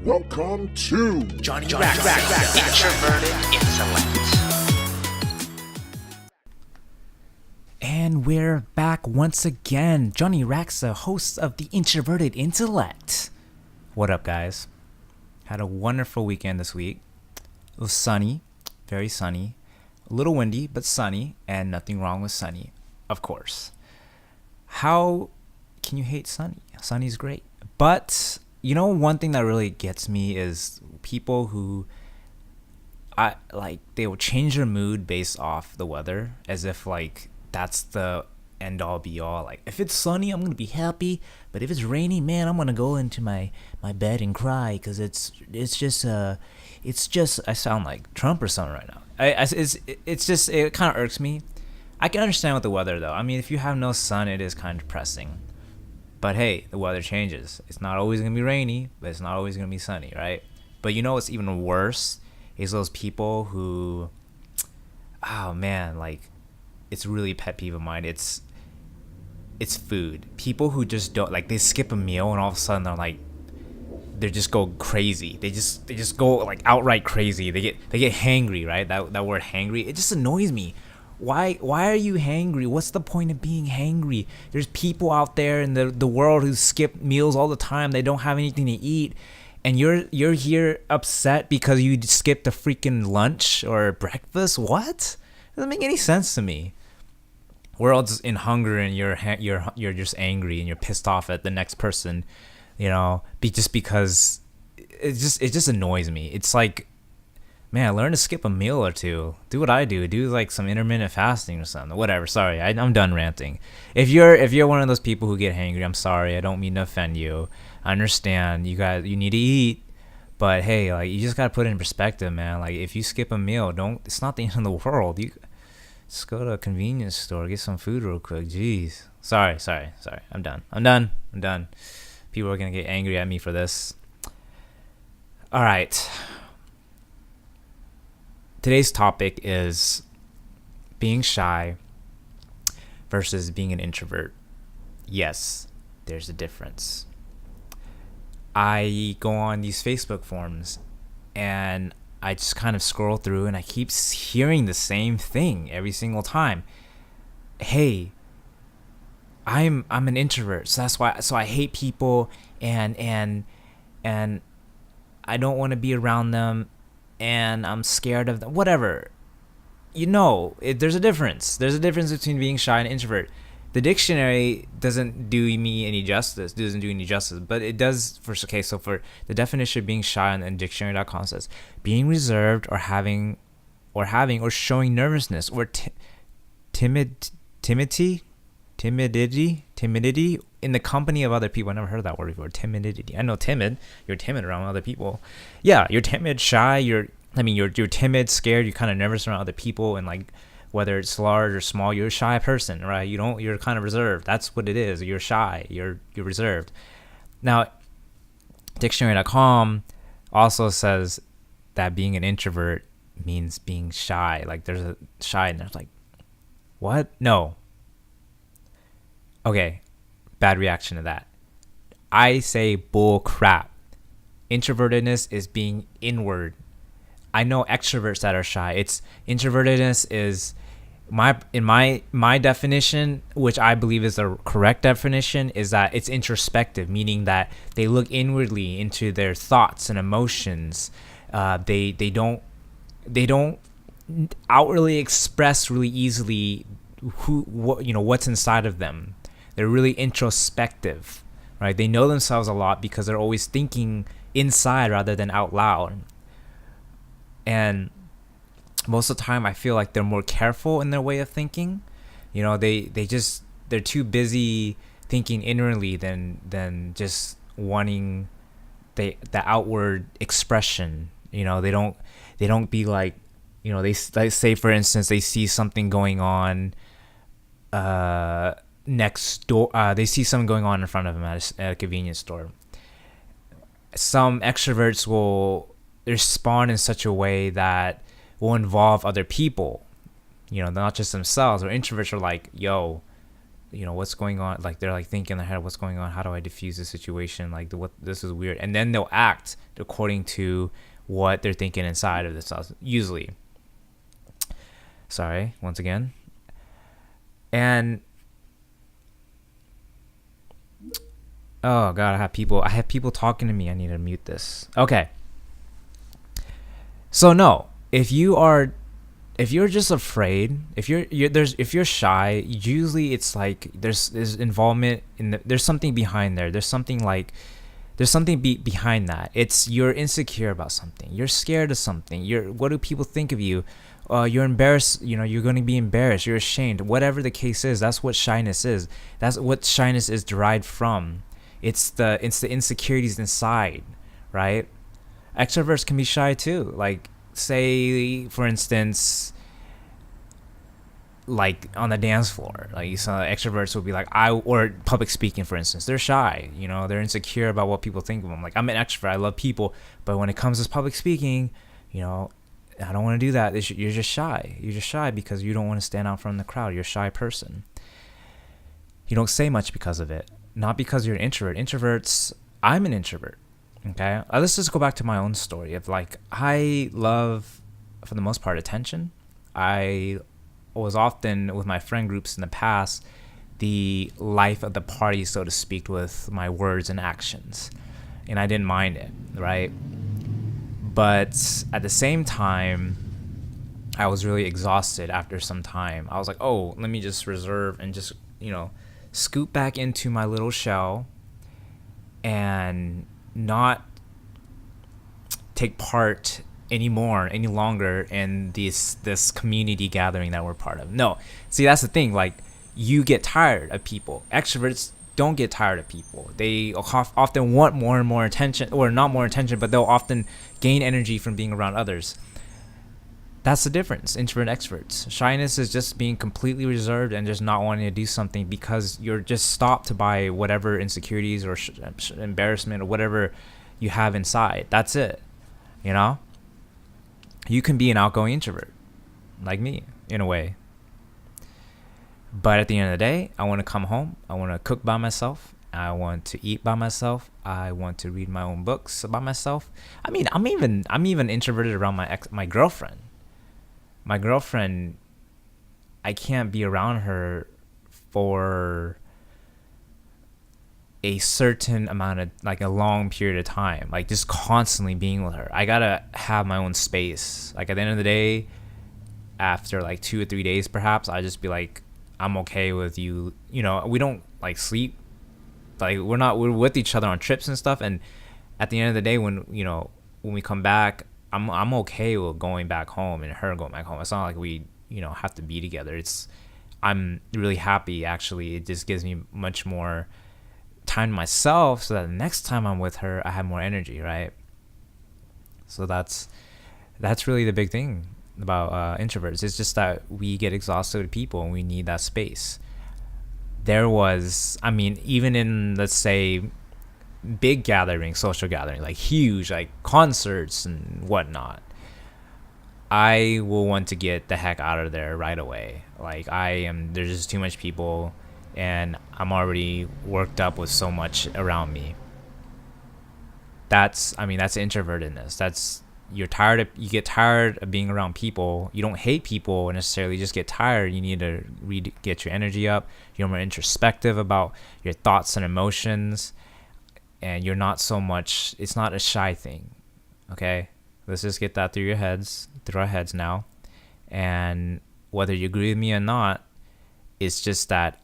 Welcome to Johnny Rax, Introverted Intellect. And we're back once again. Johnny Raxa, host of the Introverted Intellect. What up, guys? Had a wonderful weekend this week. It was sunny, very sunny. A little windy, but sunny, and nothing wrong with sunny, of course. How can you hate sunny? Sunny's great. But, you know, one thing that really gets me is people who they will change their mood based off the weather, as if like that's the end all be all. Like, if it's sunny, I'm gonna be happy, but if it's rainy, man, I'm gonna go into my bed and cry because it's just I sound like Trump or something right now. It kind of irks me. I can understand with the weather though. I mean, if you have no sun, it is kind of depressing. But hey, the weather changes. It's not always gonna be rainy, but it's not always gonna be sunny, right? But you know what's even worse is those people who, oh man, like, it's really pet peeve of mine. It's food. People who just don't, like, they skip a meal and all of a sudden they just go crazy. They just go like outright crazy. They get hangry, right? That word hangry, it just annoys me. Why are you hangry? What's the point of being hangry? There's people out there in the world who skip meals all the time. They don't have anything to eat. And you're here upset because you skipped a freaking lunch or breakfast? What? Doesn't make any sense to me. We're all just in hunger, and you're just angry and you're pissed off at the next person, you know, because it just annoys me. It's like, man, learn to skip a meal or two. Do what I do. Do like some intermittent fasting or something. Whatever. Sorry, I'm done ranting. If you're one of those people who get hangry, I'm sorry. I don't mean to offend you. I understand you need to eat, but hey, like, you just gotta put it in perspective, man. Like, if you skip a meal, it's not the end of the world. You just go to a convenience store, get some food real quick. Jeez. Sorry. I'm done. People are gonna get angry at me for this. All right. Today's topic is being shy versus being an introvert. Yes, there's a difference. I go on these Facebook forums and I just kind of scroll through and I keep hearing the same thing every single time. Hey, I'm an introvert, so that's why. So I hate people and I don't want to be around them, and I'm scared of them. Whatever, you know, there's a difference. There's a difference between being shy and introvert. The dictionary doesn't do me any justice. But it does for the definition of being shy on dictionary.com says being reserved or having or showing nervousness or timidity in the company of other people. I never heard that word before. Timidity. I know timid. You're timid around other people. Yeah, you're timid, shy. You're timid, scared. You're kind of nervous around other people, and like, whether it's large or small, you're a shy person, right? You're kind of reserved. That's what it is. You're shy. You're reserved. Now, dictionary.com also says that being an introvert means being shy. Like, there's a shy, and there's like, what? No. Okay, bad reaction to that. I say bull crap. Introvertedness is being inward. I know extroverts that are shy. It's introvertedness is my definition, which I believe is the correct definition, is that it's introspective, meaning that they look inwardly into their thoughts and emotions. They don't outwardly express really easily what's inside of them. They're really introspective, right? They know themselves a lot because they're always thinking inside rather than out loud. And most of the time, I feel like they're more careful in their way of thinking. You know, they're too busy thinking inwardly than just wanting the outward expression. You know, they don't be like, you know, they say, for instance, they see something going on next door. They see something going on in front of them at a convenience store. Some extroverts will respond in such a way that will involve other people, you know, not just themselves. Or introverts are like, yo, what's going on, like they're like thinking in their head, what's going on, how do I diffuse the situation, like what, this is weird, and then they'll act according to what they're thinking inside of themselves usually. Sorry, once again. And oh god, I have people talking to me. I need to mute this. Okay. So no, if you're just afraid, if you're shy, usually it's like there's involvement there's something behind there. There's something behind that. It's you're insecure about something. You're scared of something. What do people think of you? You're embarrassed. You're going to be embarrassed. You're ashamed. Whatever the case is, that's what shyness is. That's what shyness is derived from. It's the insecurities inside, right? Extroverts can be shy too. Like, say for instance, like on the dance floor, like some extroverts will be like, or public speaking, for instance, they're shy. They're insecure about what people think of them. Like, I'm an extrovert, I love people, but when it comes to public speaking, I don't want to do that. You're just shy. You're just shy because you don't want to stand out from the crowd. You're a shy person. You don't say much because of it. Not because you're an introvert. Introverts, I'm an introvert. Okay? Let's just go back to my own story of like, I love, for the most part, attention. I was often with my friend groups in the past, the life of the party, so to speak, with my words and actions. And I didn't mind it, right? But at the same time, I was really exhausted after some time. I was like, oh, let me just reserve and just, scoot back into my little shell and not take part any longer in this community gathering that we're part of. No. See, that's the thing. Like, you get tired of people. Extroverts don't get tired of people. They often want more and more attention, or not more attention, but they'll often gain energy from being around others. That's the difference, introvert and extroverts. Shyness is just being completely reserved and just not wanting to do something because you're just stopped by whatever insecurities or embarrassment or whatever you have inside. That's it. You can be an outgoing introvert, like me, in a way. But at the end of the day, I want to come home. I want to cook by myself. I want to eat by myself. I want to read my own books by myself. I mean, I'm even introverted around my girlfriend. My girlfriend, I can't be around her for a certain amount of, like, a long period of time, like just constantly being with her. I gotta have my own space. Like, at the end of the day, after like 2 or 3 days perhaps, I just be like, I'm okay with you. We don't like sleep, like we're with each other on trips and stuff, and at the end of the day, when we come back, I'm okay with going back home and her going back home. It's not like we have to be together. I'm really happy, actually. It just gives me much more time to myself, so that the next time I'm with her, I have more energy, right? So that's really the big thing about introverts. It's just that we get exhausted with people and we need that space. Even in, let's say, big gathering, social gathering, like huge, like concerts and whatnot, I will want to get the heck out of there right away. Like, there's just too much people and I'm already worked up with so much around me. That's introvertedness. You get tired of being around people. You don't hate people necessarily, just get tired. You need to get your energy up. You're more introspective about your thoughts and emotions. And you're not so much, it's not a shy thing. Okay? Let's just get that through our heads now. And whether you agree with me or not, it's just that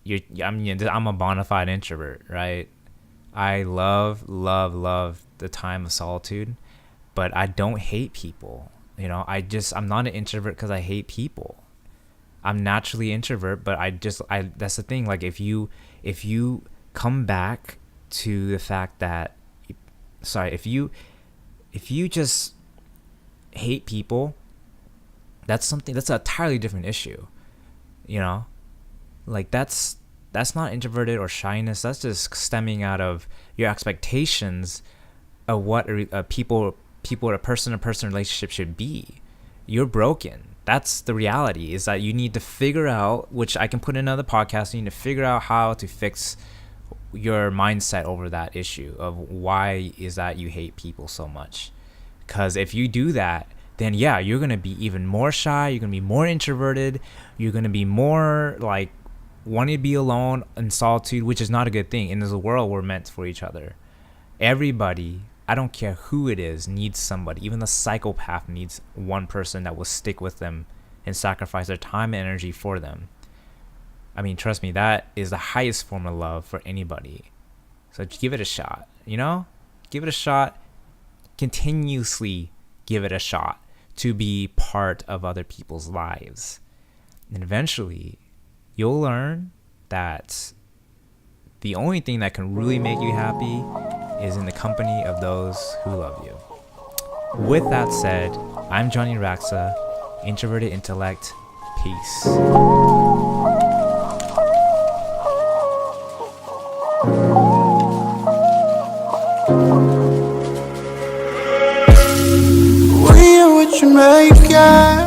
I'm a bona fide introvert, right? I love the time of solitude, but I don't hate people. I'm not an introvert because I hate people. I'm naturally introvert, but that's the thing. Like, if you come back to the fact that, if you just hate people, that's an entirely different issue. Like, that's not introverted or shyness. That's just stemming out of your expectations of what a person-to-person relationship should be. You're broken. that's the reality, is that you need to figure out, which I can put in another podcast, you need to figure out how to fix your mindset over that issue of why is that you hate people so much. Because if you do that, then yeah, you're going to be even more shy, you're going to be more introverted, you're going to be more like wanting to be alone in solitude, which is not a good thing. In this world, we're meant for each other. Everybody, I don't care who it is, needs somebody. Even the psychopath needs one person that will stick with them and sacrifice their time and energy for them. I mean, trust me, that is the highest form of love for anybody. So give it a shot, you know? Give it a shot. Continuously give it a shot to be part of other people's lives. And eventually, you'll learn that the only thing that can really make you happy is in the company of those who love you. With that said, I'm Johnny Raxa, Introverted Intellect. Peace. We are what you make it.